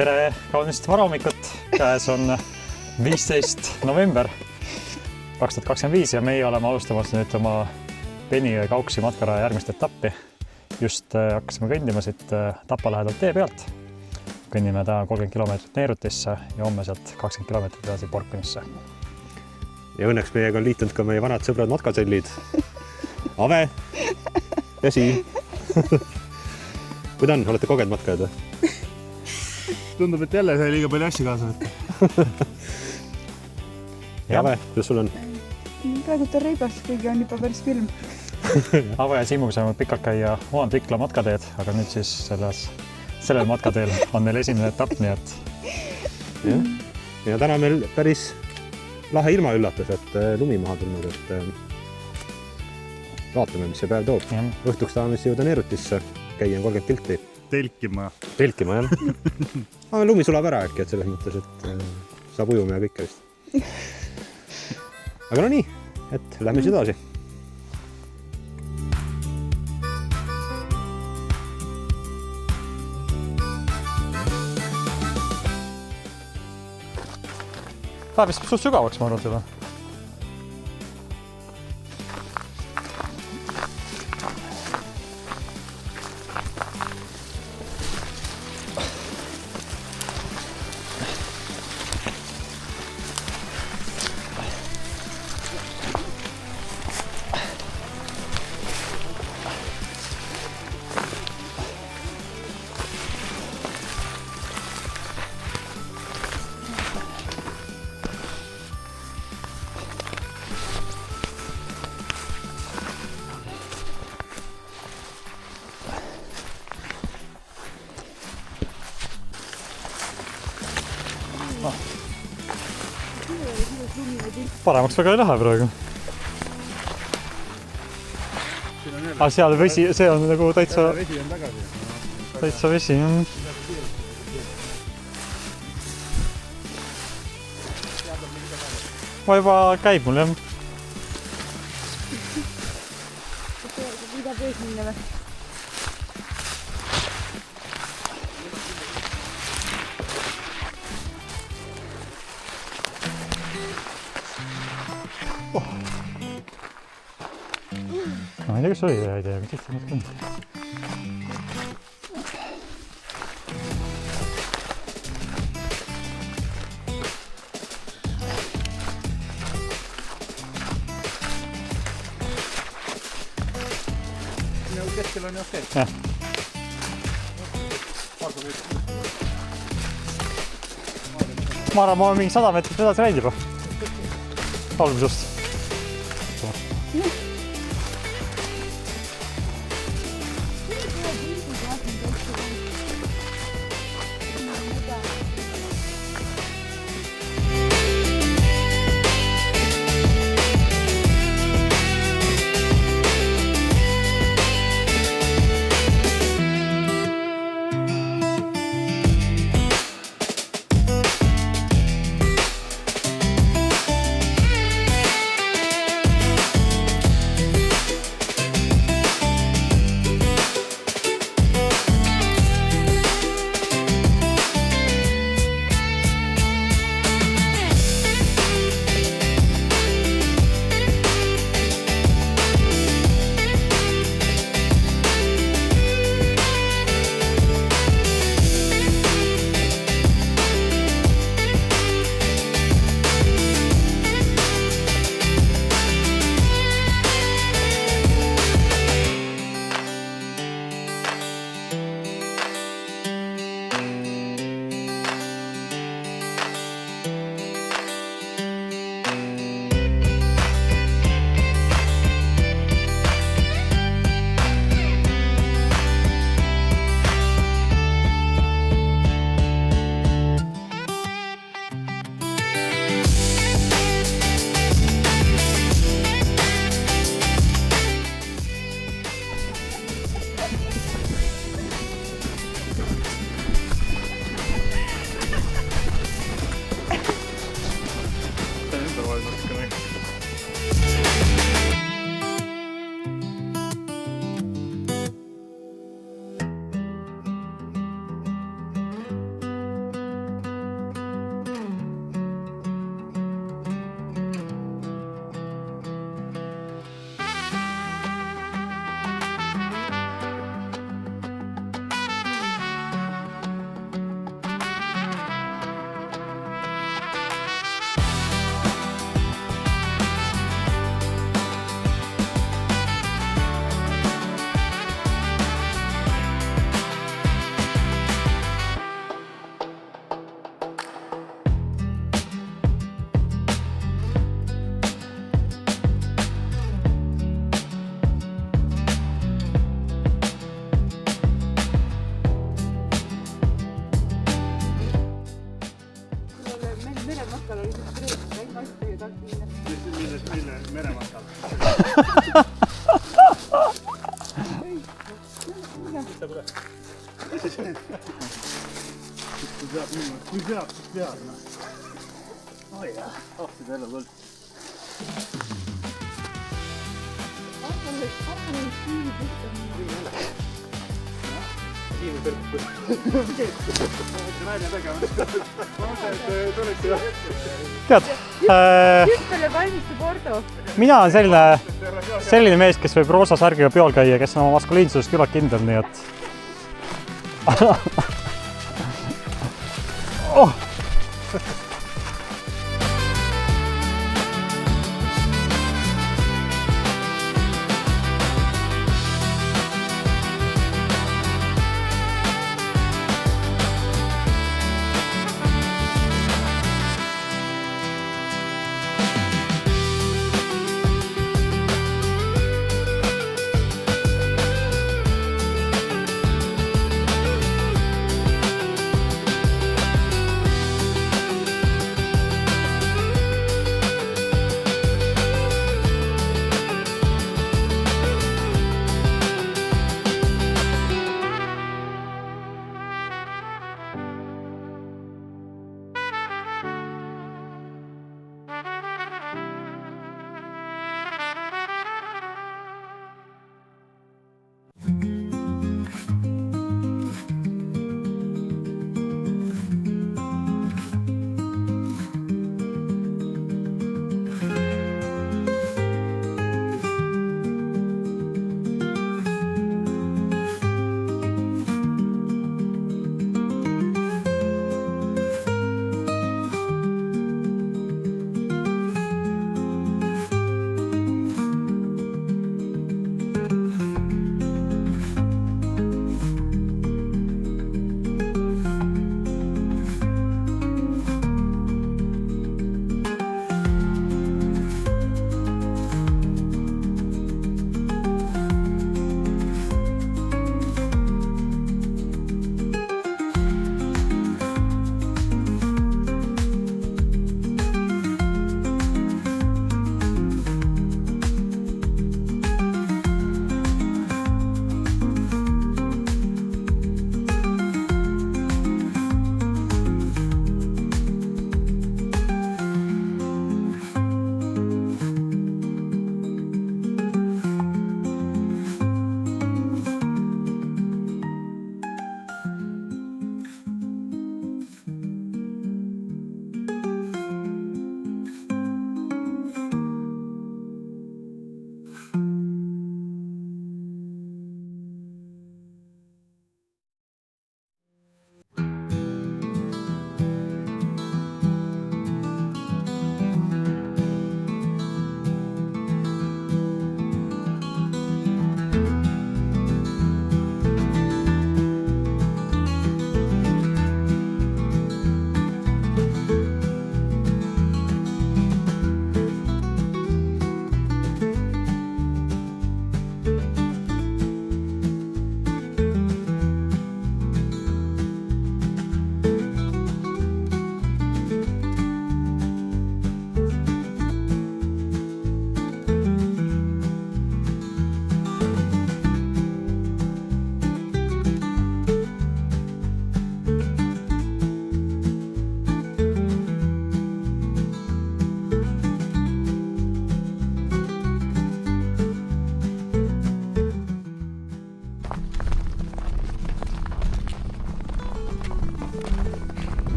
Tere kaunist varahommikut, käes on 15. november 2025 ja meie oleme alustamas nüüd oma Penijõe Kauksi matkaraja järgmist etappi. Just hakkasime kõndima siit Tapa lähedalt tee pealt. Kõnnime täna 30 kilomeetrit Neerutisse ja homme sealt 20 kilomeetrit edasi Porkünisse. Ja õnneks meiega on liitunud ka meie vanad sõbrad matkasellid. Ave ja Siim. Kuidas on? Olete kogenud matkajad? Tundub, et jälle sai liiga palju asju kaasa võtta. Ave, kuidas sul on? Praegult on reibas, kuigi on juba päris külm. Ave ja Siimuga saime pikalt käia Oand Vikla matkateed, aga nüüd siis sellel matkateel on meil esimene etapp, nii et... Ja täna meil päris lahe ilma üllatus, et lumi maha tulnud, et vaatame, mis see päev toob. Õhtuks tahame siis jõuda Neerutisse, käia 30 kilti. Telkima, jah. Aga lumi sulab ära äkki, et selles mõttes, et saab ujuma ja kõike vist. Aga no nii, et lähme siis edasi. Läheb vist suht sügavaks, ma arvan seda. Paremaks väga ei lähe praegu. Aga seal vesi, see on nagu täitsa vesi. Ma juba käib mul, jah. Mida pees minna või? Ma ei tea, kas oli hea idea, aga tihti nad kõnd. Keskel on ju okei. Jah. Ma arvan, ma olen mingi 100 meetrit edasi läinud juba. Algusest. Mille merematkal. Kui peab, siis peab. Oi jah, seda elu küll. Tead, Hüppele valmistu Porto. mina olen selline mees, kes võib roosa särgiga peol käia, kes on oma maskuliinsusest küllalt kindel, nii et oh.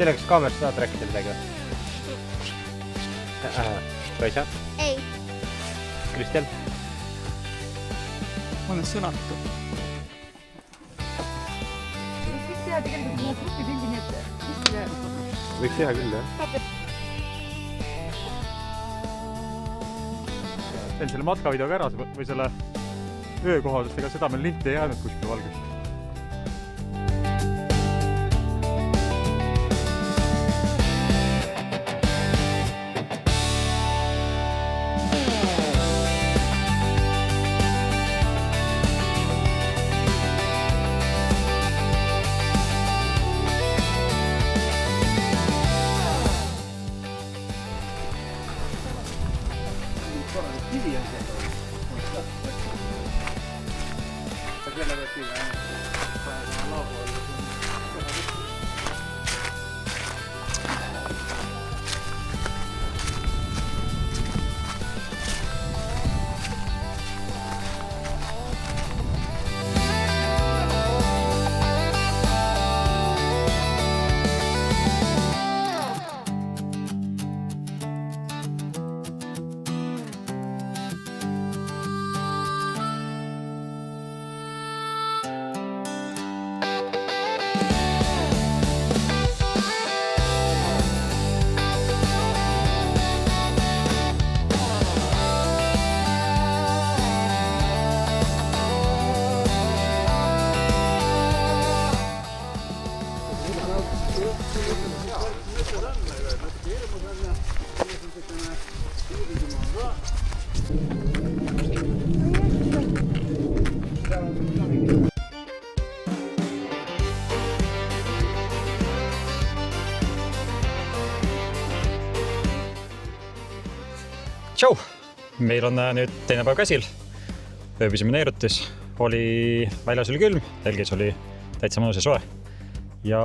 Teile kas kaamerast tahad rääkida midagi? Raisa? Ei. Kristjan? Ma olen sõnatu. Võiks teha tegelikult muud grupipildi, nii et kuskile Võiks teha küll, jah. Teen selle matkavideoga ära või selle öökoha, sest ega seda meil linti ei jäänud kuskil valgest. Tšau! Meil on nüüd teine päev käsil. Ööbisime neerutis. Väljas oli külm, telgis oli täitsa mõnus ja soe. Ja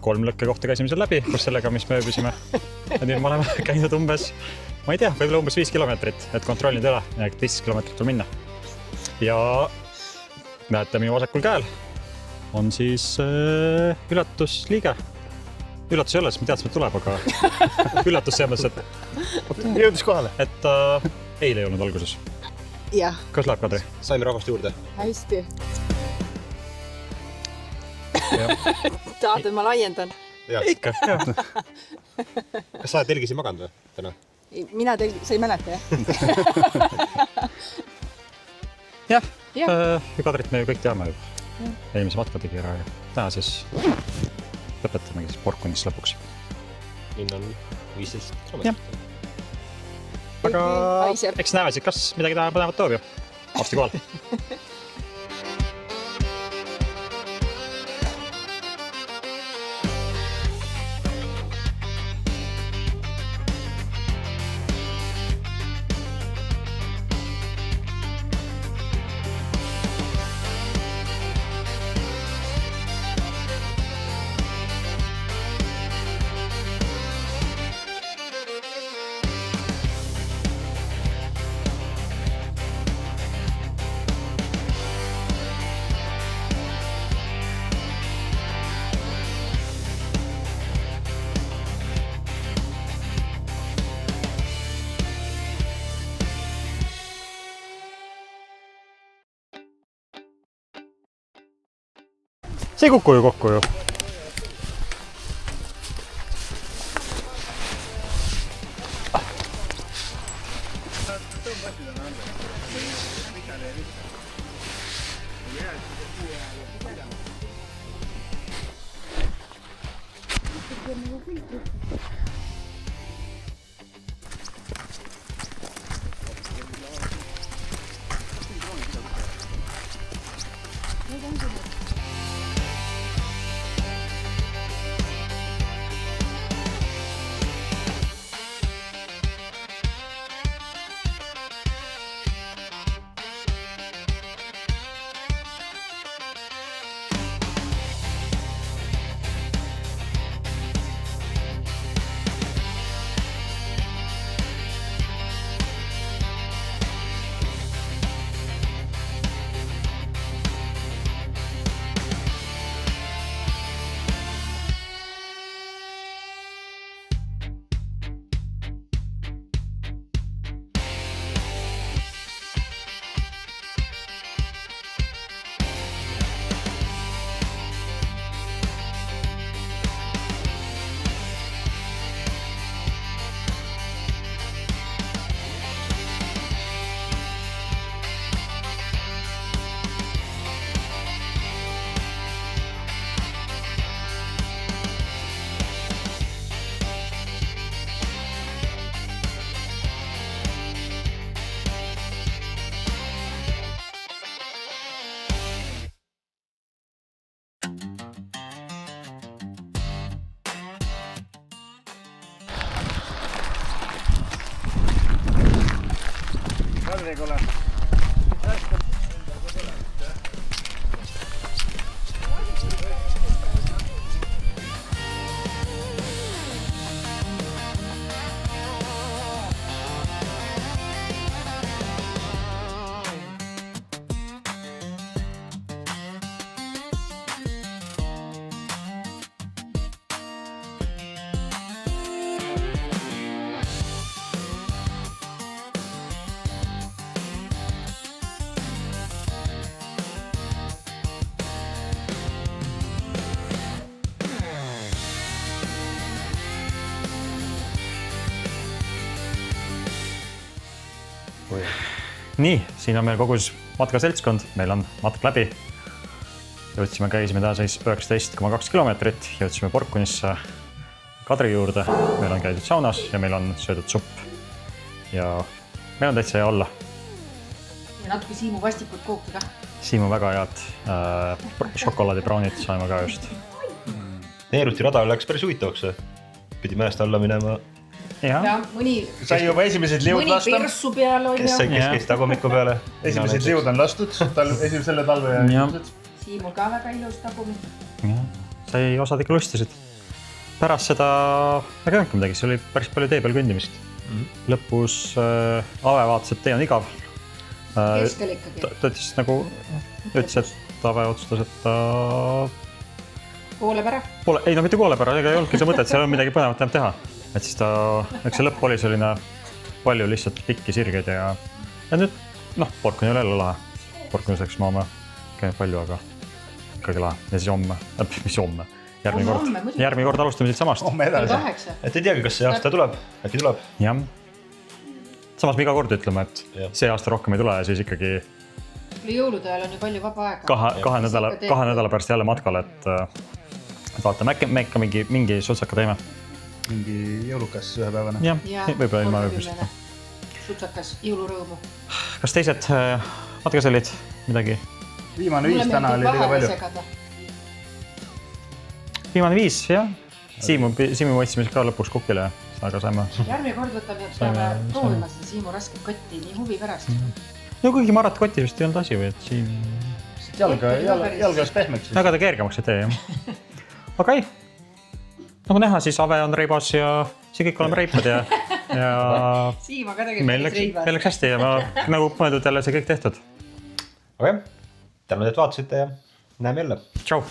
3 lõkkekohta käisime seal läbi, kus sellega, mis me ööbisime. Ja nüüd me oleme käinud umbes, ma ei tea, võib-olla umbes 5 kilomeetrit, et kontrollida üle, ja 15 kilomeetrit on minna. Ja näete minu vasakul käel on siis üllatusliige. Üllatus ei ole, sest ma teadsin, et tuleb, aga üllatus selles mõttes, et Jõudis kohale. Et eile ei olnud alguses. Jah. Kas läheb, Kadri? Saime rahvast juurde. Hästi. Tahad, et ma laiendan? Ikka, jah. Kas sa telgisi maganud või täna? Mina sa ei mäleta, jah? Jah, Kadrit me ju kõik teame juba. Eelmise matka tegi ära ja täna siis lõpetamegi siis Porkunist lõpuks. Linn on 15 kilomeetrit. Aga eks näeme siis, kas midagi täna põnevat toob ju. Varsti kohal. See ei kuku ju kokku ju. tere, kuule. Nii, siin on meil kogus matkaseltskond, meil on matk läbi. Jõudsime, käisime täna 19,2 kilomeetrit, jõudsime Porkunisse Kadri juurde, meil on käidud saunas ja meil on söödud supp. Ja meil on täitsa hea olla. Ja natuke Siimu vastikut kooki ka. Siimu väga head šokolaadibraunid saime ka just. Neeruti rada läks päris huvitavaks. Pidi mäest alla minema. Ja mõni Sai juba esimesed liud lasta. persu peal on Kes tagumiku peale. Esimesed liud on lastud selle talve ja ilmselt. Siimul ka väga ilus tagumik. Sai osad ikka lustisid. Pärast seda väga õnka midagi, see oli päris palju tee peal kõndimist. Lõpus Ave vaatas, et tee on igav. Keskel ikkagi. Ta ütles, et Ave otsustas, et ta... Poole pära. Ei, no mitte poole pära, ega ei olnudki see mõte, et seal on midagi põnevat enam teha. Et siis ta, eks see lõpp oli selline palju lihtsalt pikki sirgeid ja nüüd, Porkuni oli jälle lahe. Porkuni saaks ma käime palju, aga ikkagi lahe. Ja siis homme, mis homme? Järgmine kord alustame siit samast. Homme edasi. Et ei teagi, kas see aasta tuleb, äkki tuleb. Jah. Samas me iga kord ütleme, et see aasta rohkem ei tule ja siis ikkagi jõulude ajal on ju palju vaba aega. kahe nädala pärast jälle matkal, et vaatame, äkki me ikka mingi sutsaka teeme. Mingi jõulukas ühepäevane. Jah, võib-olla ilma ööbist. Sutsakas, jõulurõõmu. Kas teised matkasellid midagi? Viimane 5 täna oli liiga palju. Viimane 5, jah. Siimu võtsime ka lõpuks kukile, aga saime. Järgmine kord peame proovima seda Siimu rasket kotti nii huvi pärast. No kuigi marat kotti vist ei olnud asi või, et siin... Jalgas pehmeks. Aga ta kergemaks ei tee, jah. Okei. Nagu näha, siis Ave on reibas ja siin kõik oleme reipad ja Siima ka tegelikult meil läks hästi ja nagu mõeldud jälle see kõik tehtud. Okei, tänud, et vaatasite ja näeme jälle. Tšau!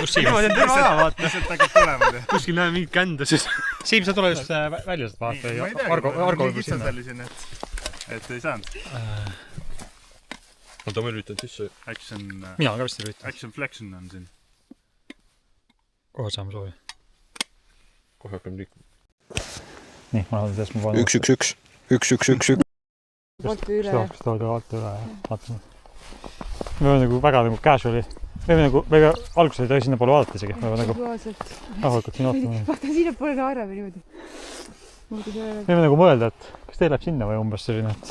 Kus Siim? Lihtsalt hakkab tulema. Kuskil näeme mingit kända siis. Siim, sa tule just välja vaata ja Argo nii kitsasellisin, et ei saanud. Oota, ma üritan sisse. Mina ka vist ei üritan. Action Flexion on siin. Kohe saame soovi. Kohe hakkame liikuma. Nii, ma olen tees, ma vaatan. 1-1-1. Vaata üle. Vaata üle, vaatame. Me võime nagu väga nagu casuali. Me alguses ei tohi sinna poole vaadata isegi. Me võime nagu rahulikult siin ootama. Vaata, sinna pole naerame niimoodi. Me võime nagu mõelda, et kas tee läheb sinna või umbes selline, et...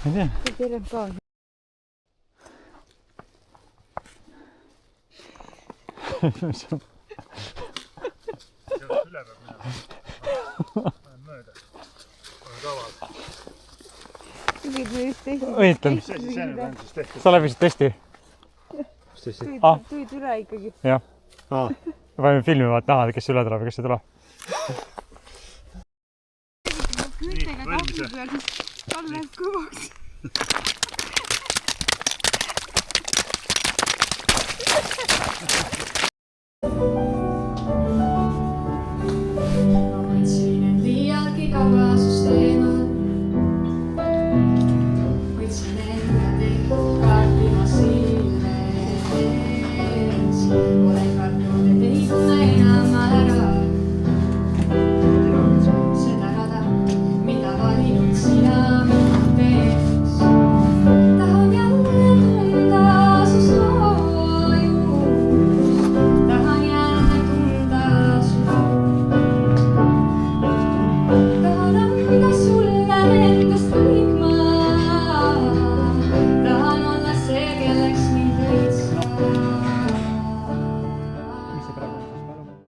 Ma ei tea. Terem ka on. Õnnitlen. Sa läbisid testi? Tulid üle ikkagi. Jah. Võime filmi vaata näha, kes üle tuleb ja kes ei tule. Küntega kahvi peal, siis tal läheb kõvaks.